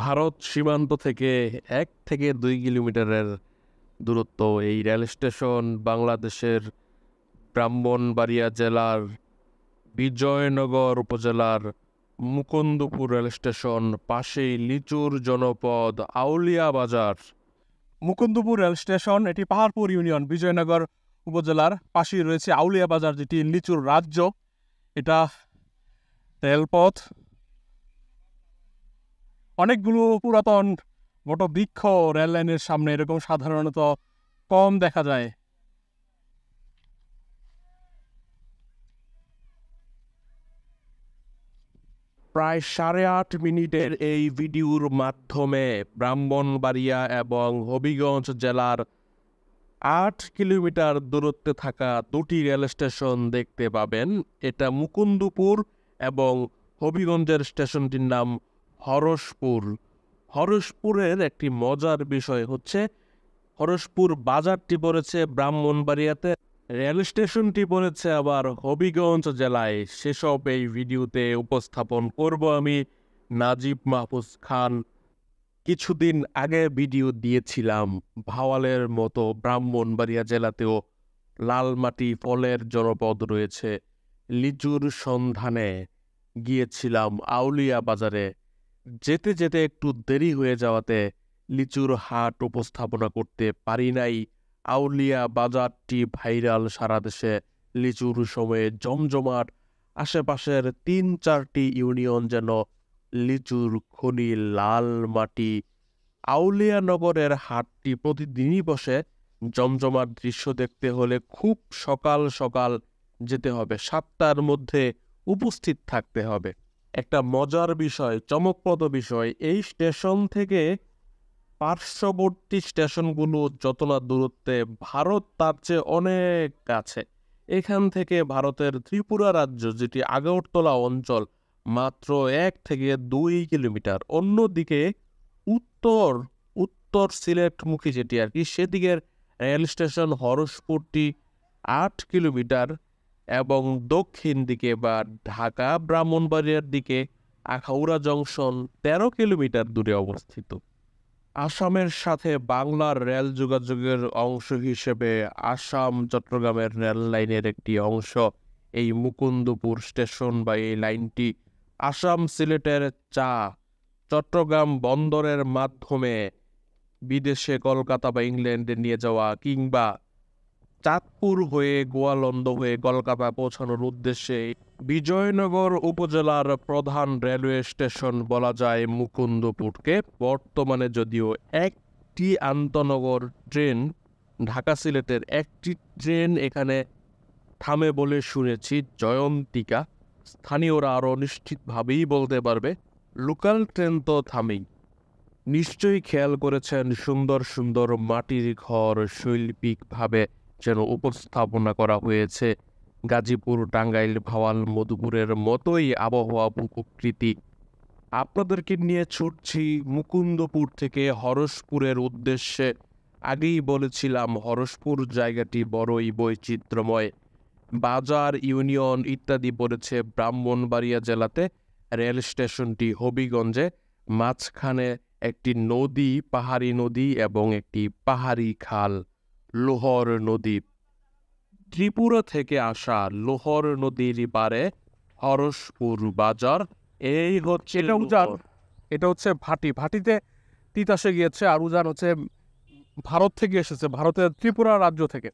ভারত সীমান্ত থেকে 1 থেকে 2 কিলোমিটারের দূরত্ব এই রেল স্টেশন বাংলাদেশের ব্রাহ্মণবাড়িয়া জেলার বিজয়নগর উপজেলার মুকুন্দপুর রেল স্টেশন, পাশেই লিচুর জনপদ আউলিয়া বাজার। মুকুন্দপুর রেল স্টেশন এটি পাহাড়পুর ইউনিয়ন বিজয়নগর উপজেলার পাশেই রয়েছে আউলিয়া বাজার, যেটি লিচুর রাজ্য। এটা রেলপথ, অনেকগুলো পুরাতন বটবৃক্ষ রেল লাইনের সামনে এরকম সাধারণত কম দেখা যায়। প্রায় 8.5 মিনিটের এই ভিডিওর মাধ্যমে ব্রাহ্মণবাড়িয়া এবং হবিগঞ্জ জেলার 8 কিলোমিটার দূরত্বে থাকা দুটি রেল স্টেশন দেখতে পাবেন। এটা মুকুন্দপুর এবং হবিগঞ্জের স্টেশনটির নাম হরসপুর। হরসপুরের একটি মজার বিষয় হচ্ছে হরসপুর বাজারটি পড়েছে ব্রাহ্মণবাড়িয়াতে, রেল স্টেশনটি পড়েছে আবার হবিগঞ্জ জেলায়। সেসব এই ভিডিওতে উপস্থাপন করব আমি, নাজিব মাহফুজ খান। কিছুদিন আগে ভিডিও দিয়েছিলাম ভাওয়ালের মতো ব্রাহ্মণবাড়িয়া জেলাতেও লালমাটি ফলের জনপদ রয়েছে। লিচুর সন্ধানে গিয়েছিলাম আউলিয়া বাজারে। যেতে যেতে একটু দেরি হয়ে যাওয়াতে লিচুর হাট উপস্থাপনা করতে পারি নাই। আউলিয়া বাজারটি ভাইরাল সারা দেশে, লিচুর সময়ে জমজমাট। আশেপাশের 3-4টি ইউনিয়ন যেন লিচুর খনি, লাল মাটি। আউলিয়া নগরের হাটটি প্রতিদিনই বসে। জমজমাট দৃশ্য দেখতে হলে খুব সকাল সকাল যেতে হবে, 7টার মধ্যে উপস্থিত থাকতে হবে। একটা মজার বিষয়, চমকপ্রদ বিষয়, এই স্টেশন থেকে পার্শ্ববর্তী স্টেশনগুলো যত না দূরত্বে, ভারত তার চেয়ে অনেক কাছে। এখান থেকে ভারতের ত্রিপুরা রাজ্য, যেটি আগরতলা অঞ্চল, মাত্র 1 থেকে 2 কিলোমিটার। অন্যদিকে উত্তর সিলেটমুখী যেটি আর কি, সেদিকের রেল স্টেশন হরসপুরটি 8 কিলোমিটার এবং দক্ষিণ দিকে বা ঢাকা ব্রাহ্মণবাড়িয়ার দিকে আখাউড়া জংশন 13 কিলোমিটার দূরে অবস্থিত। আসামের সাথে বাংলার রেল যোগাযোগের অংশ হিসেবে আসাম চট্টগ্রামের রেল লাইনের একটি অংশ এই মুকুন্দপুর স্টেশন বা এই লাইনটি। আসাম সিলেটের চা চট্টগ্রাম বন্দরের মাধ্যমে বিদেশে কলকাতা বা ইংল্যান্ডে নিয়ে যাওয়া, কিংবা চাঁদপুর হয়ে গোয়ালন্দ হয়ে কলকাতা পৌঁছানোর উদ্দেশ্যে বিজয়নগর উপজেলার প্রধান রেলওয়ে স্টেশন বলা যায় মুকুন্দপুরকে। বর্তমানে যদিও একটি আন্তনগর ট্রেন, ঢাকা সিলেটের একটি ট্রেন এখানে থামে বলে শুনেছি, জয়ন্তিকা। স্থানীয়রা আরও নিশ্চিতভাবেই বলতে পারবে, লোকাল ট্রেন তো থামেই। নিশ্চয়ই খেয়াল করেছেন সুন্দর সুন্দর মাটির ঘর শৈল্পিকভাবে যেন উপস্থাপনা করা হয়েছে। গাজীপুর, টাঙ্গাইল, ভাওয়াল, মধুপুরের মতোই আবহাওয়া, ভূপ্রকৃতি। আপনাদেরকে নিয়ে ছুটছি মুকুন্দপুর থেকে হরসপুরের উদ্দেশ্যে। আগেই বলেছিলাম হরসপুর জায়গাটি বড়ই বৈচিত্র্যময়। বাজার, ইউনিয়ন ইত্যাদি পড়েছে ব্রাহ্মণবাড়িয়া জেলাতে। রেল স্টেশনটি হবিগঞ্জে। মাঝখানে একটি নদী, পাহাড়ি নদী এবং একটি পাহাড়ি খাল, লোহর নদী। ত্রিপুরা থেকে আসা লোহর নদীর পারে হরসপুর বাজার। এই হচ্ছে এটা উজান, এটা হচ্ছে ভাটি। ভাটিতে তিতাসে গিয়েছে, আর উজান হচ্ছে ভারত থেকে এসেছে, ভারতের ত্রিপুরা রাজ্য থেকে।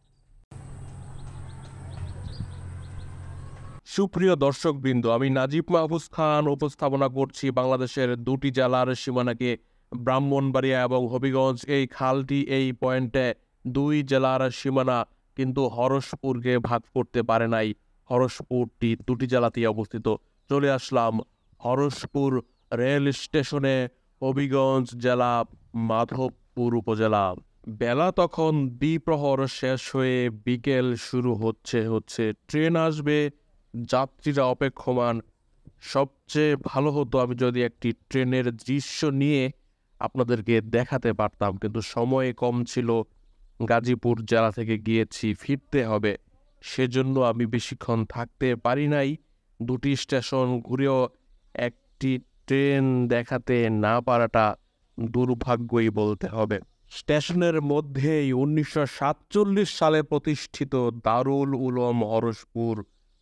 সুপ্রিয় দর্শকবৃন্দ, আমি নাজিব মাহফুজ খান উপস্থাপনা করছি বাংলাদেশের দুটি জেলার সীমানাকে, ব্রাহ্মণবাড়িয়া এবং হবিগঞ্জ। এই খালটি এই পয়েন্টে 2 জেলার সীমানা, কিন্তু হরসপুরকে ভাগ করতে পারে নাই। হরসপুরটি 2টি জেলাতেই অবস্থিত। চলে আসলাম হরসপুর রেল স্টেশনে, হবিগঞ্জ জেলা, মাধবপুর উপজেলা। বেলা তখন দ্বিপ্রহর শেষ হয়ে বিকেল শুরু হচ্ছে। ট্রেন আসবে, যাত্রীরা অপেক্ষমান। সবচেয়ে ভালো হতো আমি যদি একটি ট্রেনের দৃশ্য নিয়ে আপনাদেরকে দেখাতে পারতাম, কিন্তু সময় কম ছিল। গাজীপুর জেলা থেকে গিয়েছি, ফিরতে হবে, সেজন্য আমি বেশিক্ষণ থাকতে পারি নাই। 2টি স্টেশন ঘুরেও একটি ট্রেন দেখাতে না পারাটা দুর্ভাগ্যই বলতে হবে। স্টেশনের মধ্যেই 1947 সালে প্রতিষ্ঠিত দারুল উলুম হরসপুর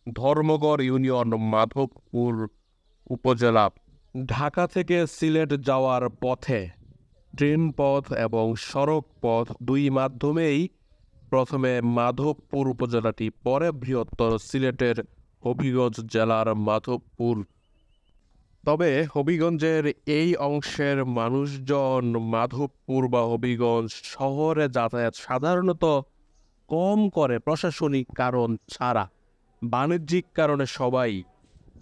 ধর্মগড় ইউনিয়ন মাধবপুর উপজেলা। ঢাকা থেকে সিলেট যাওয়ার পথে ট্রেন পথ এবং সড়ক পথ দুই মাধ্যমেই প্রথমে মাধবপুর উপজেলাটি, পরে বৃহত্তর সিলেটের হবিগঞ্জ জেলার মাধবপুর। তবে হবিগঞ্জের এই অংশের মানুষজন মাধবপুর বা হবিগঞ্জ শহরে যাতায়াত সাধারণত কম করে প্রশাসনিক কারণ ছাড়া। বাণিজ্যিক কারণে সবাই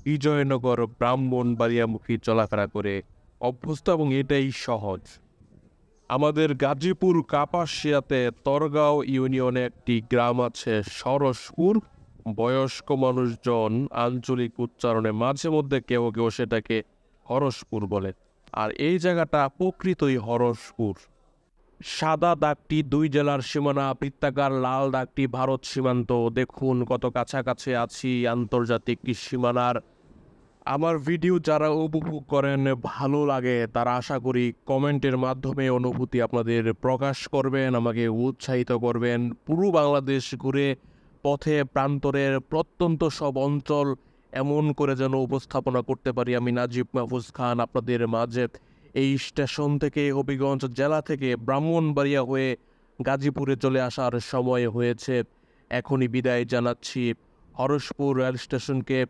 বিজয়নগর ব্রাহ্মণবাড়িয়ামুখী চলাফেরা করে অভ্যস্ত এবং এটাই সহজ। আমাদের গাজীপুর কাপাসিয়াতে তরগাঁও ইউনিয়নে একটি গ্রাম আছে সরসপুর। বয়স্ক মানুষজন আঞ্চলিক উচ্চারণে মাঝে মধ্যে কেউ কেউ সেটাকে হরসপুর বলে, আর এই জায়গাটা প্রকৃতই হরসপুর। সাদা দাগটি দুই জেলার সীমানা, বৃত্তাকার লাল দাগটি ভারত সীমান্ত। দেখুন কত কাছাকাছি আছি আন্তর্জাতিক সীমানার। আমার ভিডিও যারা উপভোগ করেন, ভালো লাগে, তারা আশা করি কমেন্টের মাধ্যমে অনুভূতি আপনাদের প্রকাশ করবেন, আমাকে উৎসাহিত করবেন। পুরো বাংলাদেশ ঘুরে পথে প্রান্তরের প্রত্যন্ত সব অঞ্চল এমন করে যেন উপস্থাপনা করতে পারি আমি, নাজিব মাহফুজ খান, আপনাদের মাঝে। এই স্টেশন থেকে হবিগঞ্জ জেলা থেকে ব্রাহ্মণবাড়িয়া হয়ে গাজীপুরে চলে আসার সময় হয়েছে। এখনই বিদায় জানাচ্ছি হরসপুর রেল স্টেশনকে।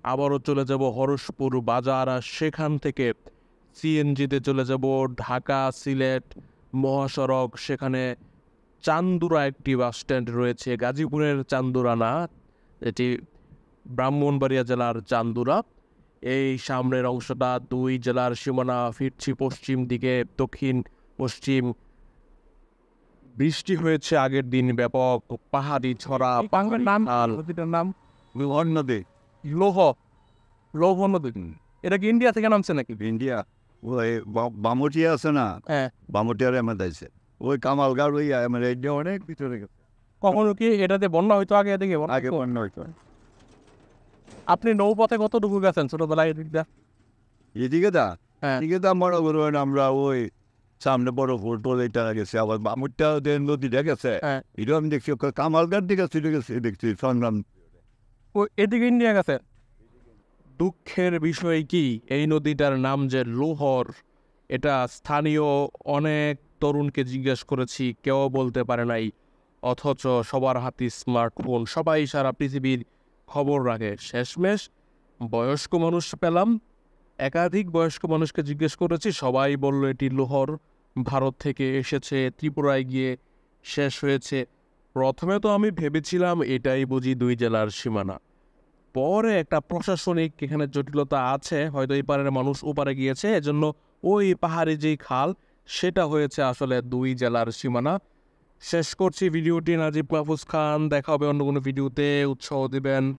আবারও চলে যাব হরসপুর বাজার, আর সেখান থেকে সিএনজিতে চলে যাব ঢাকা সিলেট মহাসড়ক। সেখানে চান্দুরা একটি বাস স্ট্যান্ড রয়েছে, গাজীপুরের চান্দুরা না, এটি ব্রাহ্মণবাড়িয়া জেলার চান্দুরা। এই সামনের অংশটা দুই জেলার সীমানা। ফিরছি পশ্চিম দিকে, দক্ষিণ পশ্চিম। বৃষ্টি হয়েছে আগের দিন ব্যাপক, পাহাড়ি ছড়া, পাহাড়ের নাম নাম নদীটার নাম বিহার নদী, লৌহ নদী। এটা কি ইন্ডিয়া থেকে নামছে নাকি? ইন্ডিয়া। ওই বামুটিয়া আছে না, হ্যাঁ। বামুটিয়ার এমএদ আছে, ওই কামালগার ওই আমার ইন্ডিয়া অনেক ভিতরে গেছে। কখনো কি এটাতে বন্যা হইতো আগে? এদিকে বন্যা আগে হতো? বন্যা হইতো। আপনি নৌপথে কতটুকু গেছেন ছোটবেলায় এদিকটা? এদিকে দা, হ্যাঁ। এদিকে দা মনে করবেন আমরা ওই সামনে বড় ফুটবল এটা গেছে, আবার বামুটিয়া নদীটা গেছে, হ্যাঁ। এটা আমি দেখছি। কামালগার দিকে চলে গেছে, দেখছি সংগ্রাম। এদিকে ইন্ডিয়া গেছে। দুঃখের বিষয় কি, এই নদীটার নাম যে লোহর, এটা স্থানীয় অনেক তরুণকে জিজ্ঞেস করেছি, কেউ বলতে পারে নাই। অথচ সবার হাতে স্মার্টফোন, সবাই সারা পৃথিবীর খবর রাখে। শেষমেশ বয়স্ক মানুষ পেলাম, একাধিক বয়স্ক মানুষকে জিজ্ঞেস করেছি, সবাই বলল এটি লোহর, ভারত থেকে এসেছে, ত্রিপুরায় গিয়ে শেষ হয়েছে। প্রথমে তো আমি ভেবেছিলাম এটাই বুঝি দুই জেলার সীমানা। পরে একটা প্রশাসনিক এখানে জটিলতা আছে, হয়তো এই পারের মানুষ ওপারে গিয়েছে, এজন্য ওই পাহাড়ি যেই খাল সেটা হয়েছে আসলে দুই জেলার সীমানা। শেষ করছি ভিডিওটি। নাজিব মাহফুজ খান, দেখা হবে অন্য কোনো ভিডিওতে। উৎসাহ দিবেন।